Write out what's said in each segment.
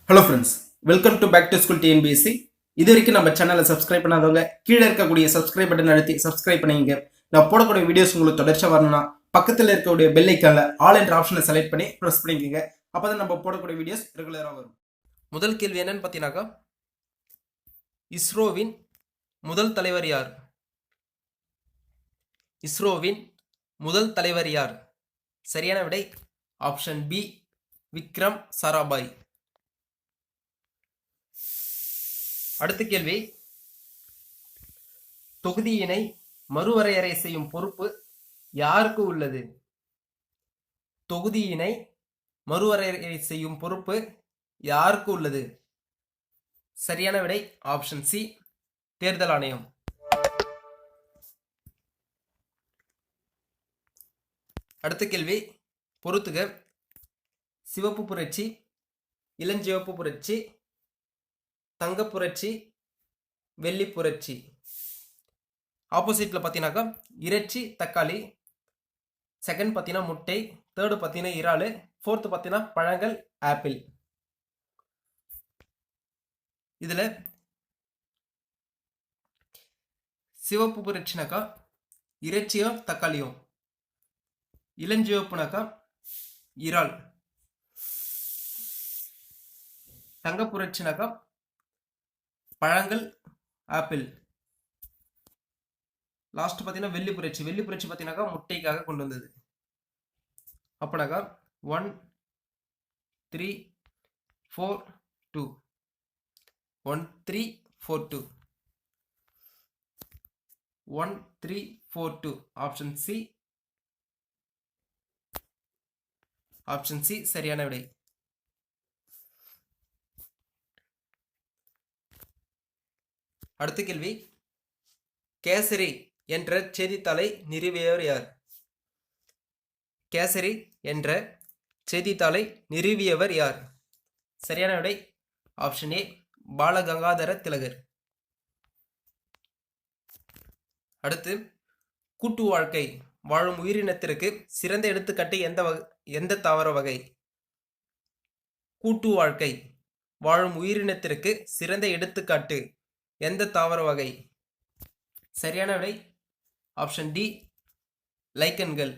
Hello friends, welcome to back to school TNPSC. இது வரைக்கும் நம்ம சேனலை சப்ஸ்கிரைப் பண்ணாதவங்க கீழே இருக்கக்கூடிய சப்ஸ்கிரைப் பட்டன் அழுத்தி சப்ஸ்கிரைப் பண்ணிங்க. நான் போடக்கூடிய வீடியோஸ் உங்களுக்கு தொடர்ச்சியாக வரணும்னா பக்கத்தில் இருக்கக்கூடிய பெல் ஐக்கானில் ஆல் என்ற ஆப்ஷனை செலக்ட் பண்ணி ப்ரெஸ் பண்ணிக்கோங்க. அப்போ தான் நம்ம போடக்கூடிய வீடியோஸ் ரெகுலராக வரும். முதல் கேள்வி என்னன்னு பார்த்தீங்கன்னாக்கா, இஸ்ரோவின் முதல் தலைவர் யார்? இஸ்ரோவின் முதல் தலைவர் யார்? சரியான விடை ஆப்ஷன் பி, விக்ரம் சாராபாய். அடுத்த கேள்வி, தொகுதியினை மறுவரையறை செய்யும் பொறுப்பு யாருக்கு உள்ளது? தொகுதியினை மறுவரையறை செய்யும் பொறுப்பு யாருக்கு உள்ளது? சரியான விடை ஆப்ஷன் சி, தேர்தல் ஆணையம். அடுத்த கேள்வி பொறுத்துக. சிவப்பு புரட்சி, இளஞ்சிவப்பு புரட்சி, தங்க புரட்சி, வெள்ளி புரட்சி. ஆப்போசிட்ல பார்த்தீங்கன்னாக்கா இறைச்சி தக்காளி, செகண்ட் பார்த்தீங்கன்னா முட்டை, தேர்டு பார்த்தீங்கன்னா இறால், ஃபோர்த்து பார்த்தீங்கன்னா பழங்கள் ஆப்பிள். இதில் சிவப்பு புரட்சினாக்கா இறைச்சியும் தக்காளியும், இளஞ்சிவப்புனாக்கா இறால், தங்க புரட்சினாக்கா பழங்கள் ஆப்பிள், லாஸ்ட் பார்த்தீங்கன்னா வெள்ளி புரட்சி. வெள்ளி புரட்சி பார்த்தீங்கன்னாக்கா முட்டைக்காக கொண்டு வந்தது. அப்போனாக்கா 1 3 4 2 1 3 4 2 1 3 4 2 ஆப்ஷன் சி. ஆப்ஷன் சி சரியான விடை. அடுத்த கேள்வி, கேசரி என்ற செய்தித்தாளை நிறுவியவர் யார்? கேசரி என்ற செய்தித்தாளை நிறுவியவர் யார்? சரியான விடை ஆப்ஷன் ஏ, பாலகங்காதர திலகர். அடுத்து, கூட்டு வாழ்க்கை வாழும் உயிரினத்திற்கு சிறந்த எடுத்துக்காட்டு எந்த தாவர வகை? கூட்டு வாழ்க்கை வாழும் உயிரினத்திற்கு சிறந்த எடுத்துக்காட்டு எந்த தாவர வகை? சரியான விடை ஆப்ஷன் டி, லைக்கன்கள்.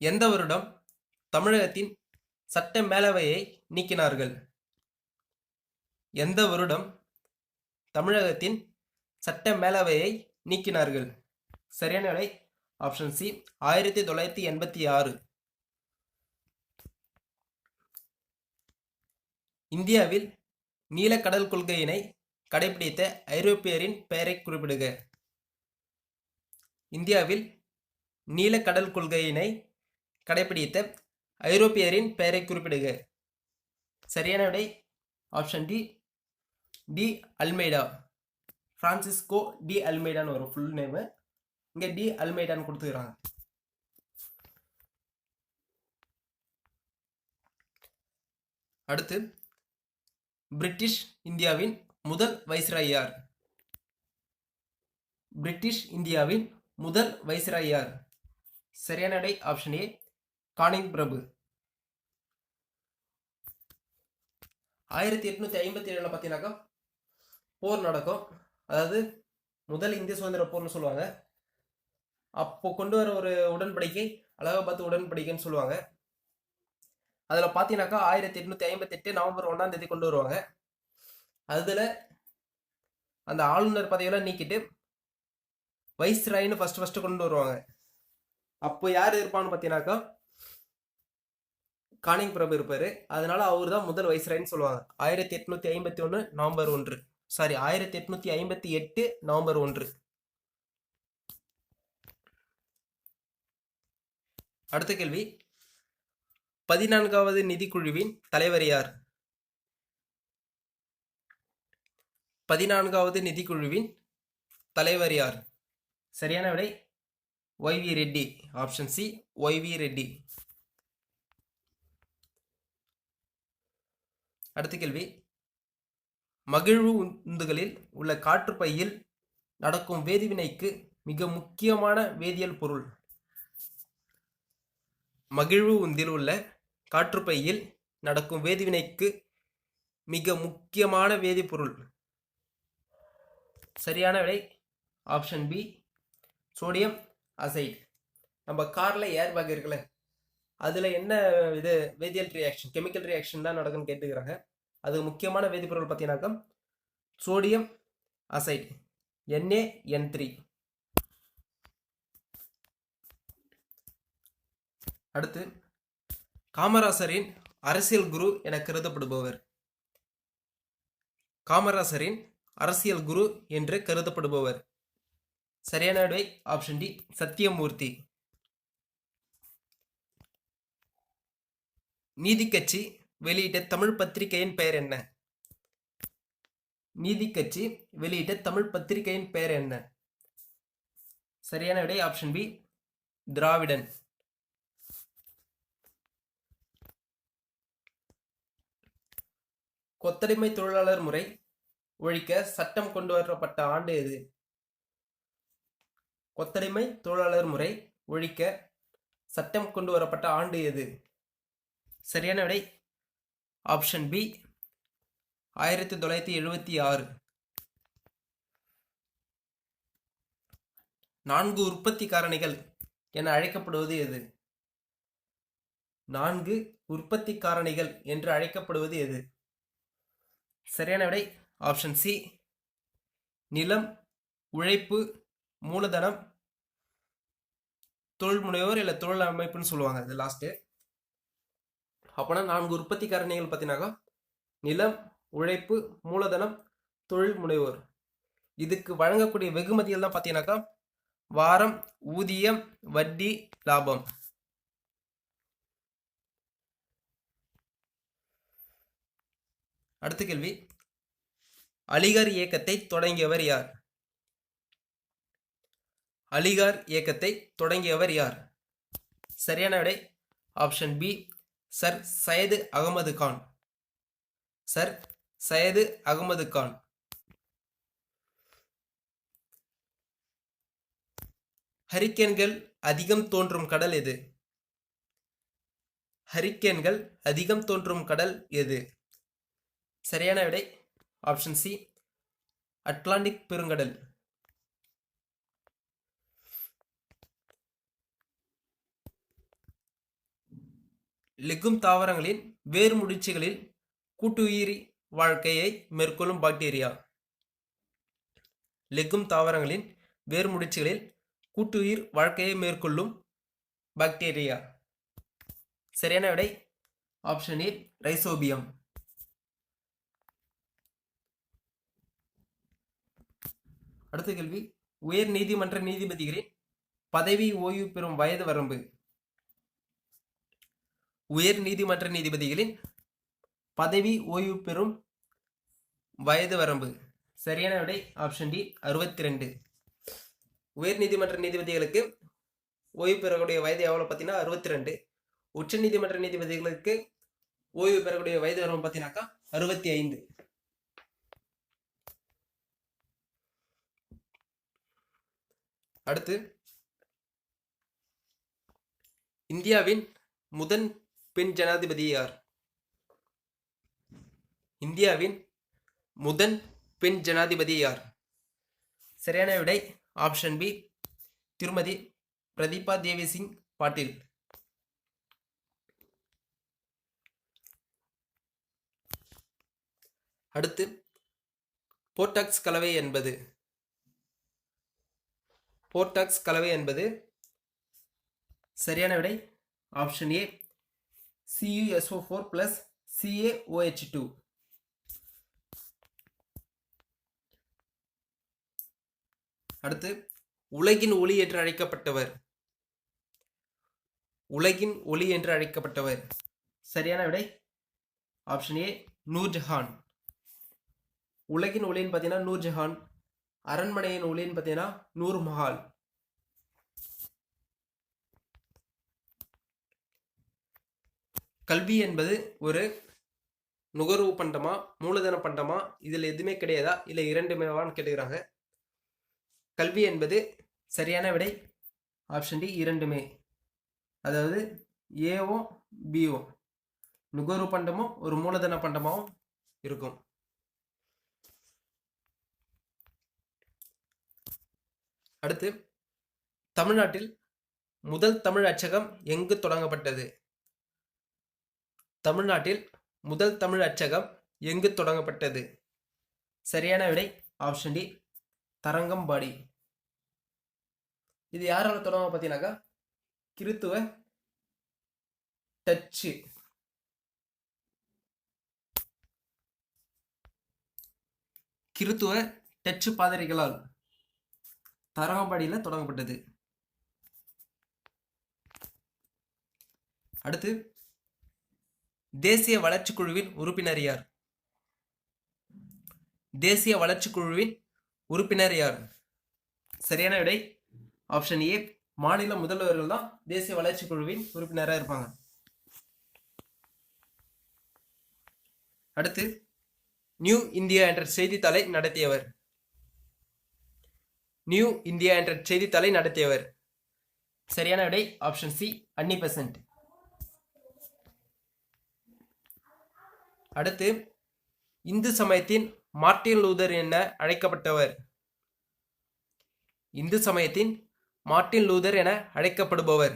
எந்த வருடம் தமிழகத்தின் சட்ட மேலவையை நீக்கினார்கள்? எந்த வருடம் தமிழகத்தின் சட்ட மேலவையை நீக்கினார்கள்? சரியான விடை ஆப்ஷன் சி, 1986. இந்தியாவில் நீலக்கடல் கொள்கையினை கடைபிடித்த ஐரோப்பியரின் பெயரை குறிப்பிடுக. இந்தியாவில் நீலக்கடல் கொள்கையினை கடைபிடித்த ஐரோப்பியரின் பெயரை குறிப்பிடுக. சரியான விடை option D, de Almeida. Francisco de அல்மெய்டான்னு வரும் ஃபுல் நேமு, இங்கே டி அல்மெய்டான்னு கொடுத்துக்கிறாங்க. அடுத்து, பிரிட்டிஷ் இந்தியாவின் முதல் வைஸ்ராய் யார்? பிரிட்டிஷ் இந்தியாவின் முதல் வைஸ்ராய் யார்? சரியான விடை ஆப்ஷன் ஏ, கானிங் பிரபு. 1857 பார்த்தீங்கன்னாக்கா போர் நடக்கும். அதாவது முதல் இந்திய சுதந்திர போர்னு சொல்லுவாங்க. அப்போ கொண்டு வர ஒரு உடன்படிக்கை அலகாபாத் உடன்படிக்கைன்னு சொல்லுவாங்க. அதில் பார்த்தீங்கன்னாக்கா 1858 நவம்பர் 1ஆம் தேதி கொண்டு வருவாங்க. அதில் அந்த ஆளுநர் பதவியெல்லாம் நீக்கிட்டு வைஸ்ராய்னு ஃபர்ஸ்ட் கொண்டு வருவாங்க. அப்போ யார் இருப்பான்னு பார்த்தீங்கன்னாக்கா கானிங் பிரபு இருப்பாரு. அதனால அவர் தான் முதல் வைஸ்ராய்னு சொல்லுவாங்க. 1851 நவம்பர் 1, 1858 நவம்பர் 1. அடுத்த கேள்வி, 14வது நிதிக்குழுவின் தலைவர் யார்? 14வது நிதிக்குழுவின் தலைவர் யார்? சரியான விடை YV Reddy. Option C, YV Reddy. அடுத்த கேள்வி, மகிழ்வு உந்துகளில் உள்ள காற்றுப்பையில் நடக்கும் வேதிவினைக்கு மிக முக்கியமான வேதியியல் பொருள்? மகிழ்வு உந்தில் உள்ள காற்றுப்பையில் நடக்கும் வேதிவினைக்கு மிக முக்கியமான வேதிப்பொருள். சரியான விடை ஆப்ஷன் பி, சோடியம் அசைடு. நம்ம காரில் ஏர் பேக் இருக்குல்ல, அதில் என்ன இது வேதியியல் ரியாக்ஷன், கெமிக்கல் ரியாக்ஷன் தான் நடக்குன்னு கேட்டுக்கிறாங்க. அது முக்கியமான வேதிப்பொருள் பார்த்தீங்கன்னாக்கா சோடியம் அசைடு, NaN3. அடுத்து, காமராசரின் அரசியல் குரு என கருதப்படுபவர். காமராசரின் அரசியல் குரு என்று கருதப்படுபவர். சரியான விடை ஆப்ஷன் டி, சத்தியமூர்த்தி. நீதி கட்சி வெளியிட்ட தமிழ் பத்திரிகையின் பெயர் என்ன? நீதி கட்சி வெளியிட்ட தமிழ் பத்திரிகையின் பெயர் என்ன? சரியான விடை ஆப்ஷன் பி, திராவிடன். கொத்தடிமை தொழிலாளர் முறை ஒழிக்க சட்டம் கொண்டு வரப்பட்ட ஆண்டு எது? கொத்தடிமை தொழிலாளர் முறை ஒழிக்க சட்டம் கொண்டு வரப்பட்ட ஆண்டு எது? சரியான விடை ஆப்ஷன் பி, 1976. 4 உற்பத்தி காரணிகள் என அழைக்கப்படுவது எது? 4 உற்பத்தி காரணிகள் என்று அழைக்கப்படுவது எது? சரியான விடை ஆப்ஷன் சி, நிலம், உழைப்பு, மூலதனம், தொழில் முனைவோர் இல்லை தொழில் அமைப்புன்னு சொல்லுவாங்க. இது லாஸ்ட்டு. அப்போனா 4 உற்பத்தி காரணிகள் பார்த்தீங்கன்னாக்கா நிலம், உழைப்பு, மூலதனம், தொழில் முனைவோர். இதுக்கு வழங்கக்கூடிய வெகுமதிகள் தான் பார்த்தீங்கன்னாக்கா வாரம், ஊதியம், வட்டி, லாபம். அடுத்த கேள்வி, அலிகார் இயக்கத்தை தொடங்கியவர் யார்? அலிகார் இயக்கத்தை தொடங்கியவர் யார்? சரியான விடை option B, sir Syed Ahmad Khan. Sir Syed Ahmad Khan. ஹரிக்கேன்கள் அதிகம் தோன்றும் கடல் எது? ஹரிக்கேன்கள் அதிகம் தோன்றும் கடல் எது? சரியான விடை ஆப்ஷன் சி, அட்லாண்டிக் பெருங்கடல். லெகும் தாவரங்களின் வேர் முடிச்சுகளில் கூட்டுயிரி வாழ்க்கையை மேற்கொள்ளும் பாக்டீரியா. லெகும் தாவரங்களின் வேர் முடிச்சுகளில் கூட்டுயிர் வாழ்க்கையை மேற்கொள்ளும் பாக்டீரியா. சரியான விடை ஆப்ஷன் ஏ, ரைசோபியம். அடுத்த கேள்வி, உயர் நீதிமன்ற நீதிபதிகளின் பதவி ஓய்வு பெறும் வயது வரம்பு. உயர் நீதிமன்ற நீதிபதிகளின் பதவி ஓய்வு பெறும் வயது வரம்பு. சரியான விடை ஆப்ஷன் டி, 62. உயர் நீதிமன்ற நீதிபதிகளுக்கு ஓய்வு பெறக்கூடிய வயது எவ்வளோ பார்த்தீங்கன்னா 62. உச்ச நீதிமன்ற நீதிபதிகளுக்கு ஓய்வு பெறக்கூடிய வயது வரம்பு பார்த்தீங்கன்னாக்கா 65. அடுத்து, இந்தியாவின் முதன் பெண் ஜனாதிபதி யார்? இந்தியாவின் முதன் பெண் ஜனாதிபதி யார்? சரியான விடை ஆப்ஷன் பி, திருமதி பிரதீபா தேவி சிங் பாட்டீல். அடுத்து, போர்டாக்ஸ் கலவை என்பது? போர்டாக்ஸ் கலவை என்பது சரியான விடை ஆப்ஷன் ஏ, CuSO4 + CaOH2. அடுத்து, உலகின் ஒளி என்று அழைக்கப்பட்டவர். உலகின் ஒளி என்று அழைக்கப்பட்டவர். சரியான விடை ஆப்ஷன் ஏ, நூர்ஜஹான். உலகின் ஒளின்னு பார்த்தீங்கன்னா நூர்ஜஹான். அரண்மனையின் ஒளின்னு பார்த்தீங்கன்னா நூர்மஹால். கல்வி என்பது ஒரு நுகர்வு பண்டமா, மூலதன பண்டமா, இதில் எதுவுமே கிடையாதா, இல்லை இரண்டுமேவான்னு கேட்டுக்கிறாங்க. கல்வி என்பது சரியான விடை ஆப்ஷன் டி, இரண்டுமே. அதாவது ஏவும் பியும் நுகர்வு பண்டமும் ஒரு மூலதன பண்டமாகவும் இருக்கும். அடுத்து, தமிழ்நாட்டில் முதல் தமிழ் அச்சகம் எங்கு தொடங்கப்பட்டது? தமிழ்நாட்டில் முதல் தமிழ் அச்சகம் எங்கு தொடங்கப்பட்டது? சரியான விடை ஆப்ஷன் டி, தரங்கம்பாடி. இது யாரால தொடங்க பார்த்தீங்கன்னாக்கா கிறித்துவ டச்சு பாதிரிகளால் தரங்கம்பாடியில் தொடங்கப்பட்டது. அடுத்து, தேசிய வளர்ச்சி குழுவின் உறுப்பினர் யார்? தேசிய வளர்ச்சி குழுவின் உறுப்பினர் யார்? சரியான விடை ஆப்ஷன் ஏ, மாநில முதல்வர்கள் தான் தேசிய வளர்ச்சி குழுவின் உறுப்பினராக இருப்பாங்க. அடுத்து, நியூ இந்தியா என்ற செய்தித்தாளை நடத்தியவர்? நியூ இந்தியா என்ற செய்தித்தாளை நடத்தியவர்? சரியான விடை ஆப்ஷன் சி, அன்னி பெசன்ட். அடுத்து, இந்து சமயத்தின் மார்ட்டின் லூதர் என அழைக்கப்பட்டவர்? இந்து சமயத்தின் மார்ட்டின் லூதர் என அழைக்கப்படுபவர்?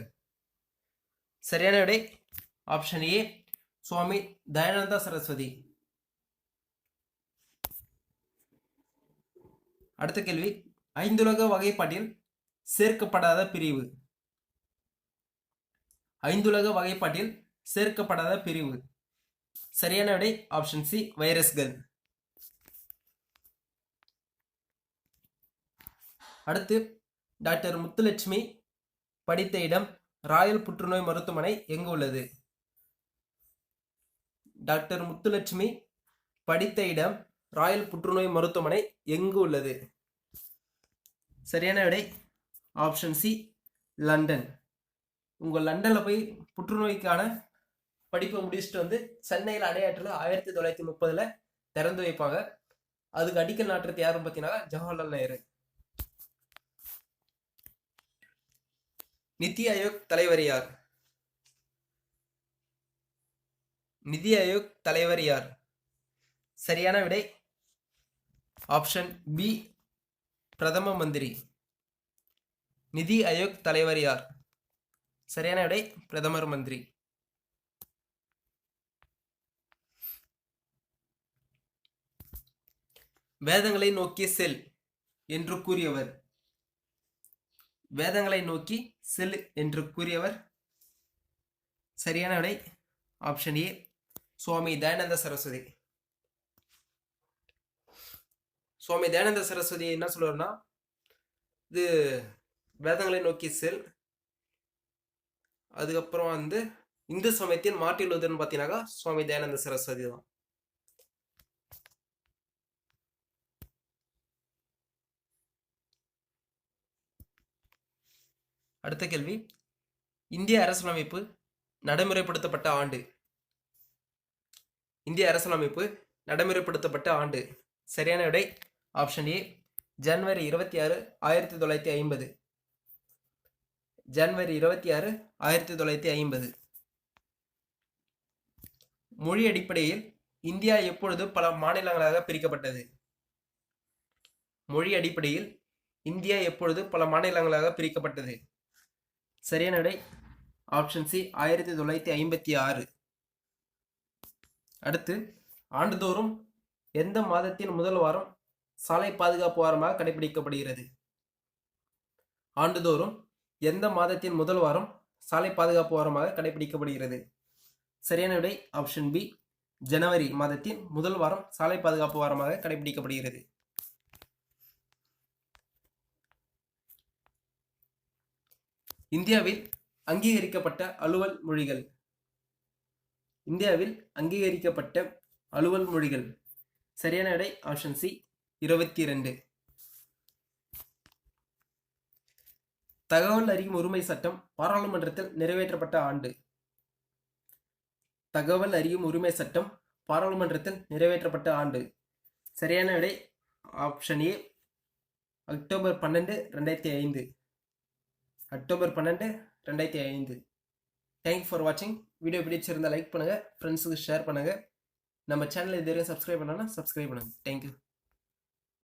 சரியான விடை ஆப்ஷன் ஏ, சுவாமி தயானந்த சரஸ்வதி. அடுத்த கேள்வி, ஐந்துலக வகைப்பாட்டில் சேர்க்கப்படாத பிரிவு? ஐந்துலக வகைப்பாட்டில் சேர்க்கப்படாத பிரிவு? சரியான விடை ஆப்ஷன் சி, வைரஸ்கள். அடுத்து, டாக்டர் முத்துலட்சுமி படித்த இடம் ராயல் புற்றுநோய் மருத்துவமனை எங்கு உள்ளது? டாக்டர் முத்துலட்சுமி படித்த இடம் ராயல் புற்றுநோய் மருத்துவமனை எங்கு உள்ளது? சரியான விடை ஆப்ஷன் சி, லண்டன். உங்கள் லண்டனில் போய் புற்றுநோய்க்கான படிப்பை முடிச்சுட்டு வந்து சென்னையில் அடையாற்றில் 1930 திறந்து வைப்பாங்க. அதுக்கு அடிக்கல் நாட்டுறது யாரும் பார்த்தீங்கன்னா ஜவஹர்லால் நேரு. நிதி ஆயோக் தலைவர் யார்? நிதி ஆயோக் தலைவர் யார்? சரியான விடை ஆப்ஷன் பி, பிரதம மந்திரி. நிதி ஆயோக் தலைவர் யார்? சரியான விடை பிரதமர் மந்திரி. வேதங்களை நோக்கி செல் என்று கூறியவர்? வேதங்களை நோக்கி செல் என்று கூறியவர்? சரியான விடை ஆப்ஷன் ஏ, சுவாமி தயானந்த சரஸ்வதி. சுவாமி தயானந்த சரஸ்வதி என்ன சொல்லுவார்னா, இது வேதங்களை நோக்கி செல், அதுக்கப்புறம் வந்து இந்து சமயத்தின் மார்ட்டின் லூதர்னு பார்த்தீங்கன்னாக்கா சுவாமி தயானந்த சரஸ்வதி தான். அடுத்த கேள்வி, இந்திய அரசியலமைப்பு நடைமுறைப்படுத்தப்பட்ட ஆண்டு? இந்திய அரசியலமைப்பு நடைமுறைப்படுத்தப்பட்ட ஆண்டு? சரியான விடை ஆப்ஷன் ஏ, ஜனவரி 26, 1950. ஜனவரி 26, 1950. மொழி அடிப்படையில் இந்தியா எப்பொழுது பல மாநிலங்களாக பிரிக்கப்பட்டது? மொழி அடிப்படையில் இந்தியா எப்பொழுது பல மாநிலங்களாக பிரிக்கப்பட்டது? சரியான விடை ஆப்ஷன் சி, 1956. அடுத்து, ஆண்டுதோறும் எந்த மாதத்தின் முதல் வாரம் சாலை பாதுகாப்பு வாரமாக கடைபிடிக்கப்படுகிறது? ஆண்டுதோறும் எந்த மாதத்தின் முதல் வாரம் சாலை பாதுகாப்பு வாரமாக கடைபிடிக்கப்படுகிறது? சரியான விடை ஆப்ஷன் பி, ஜனவரி மாதத்தின் முதல் வாரம் சாலை பாதுகாப்பு வாரமாக கடைபிடிக்கப்படுகிறது. இந்தியாவில் அங்கீகரிக்கப்பட்ட அலுவல் மொழிகள்? இந்தியாவில் அங்கீகரிக்கப்பட்ட அலுவல் மொழிகள்? சரியான விடை ஆப்ஷன் சி, 22. தகவல் அறியும் உரிமை சட்டம் பாராளுமன்றத்தில் நிறைவேற்றப்பட்ட ஆண்டு? தகவல் அறியும் உரிமை சட்டம் பாராளுமன்றத்தில் நிறைவேற்றப்பட்ட ஆண்டு? சரியான விடை option A, October 12, 2005. October 12, 2005. Thank you for வாட்சிங். வீடியோ பிடிச்சிருந்தா லைக் பண்ணுங்கள், ஃப்ரெண்ட்ஸுக்கு ஷேர் பண்ணுங்கள். நம்ம சேனல் இது வரையும் சப்ஸ்கிரைப் பண்ணால் சப்ஸ்கிரைப் பண்ணுங்கள். தேங்க்யூ.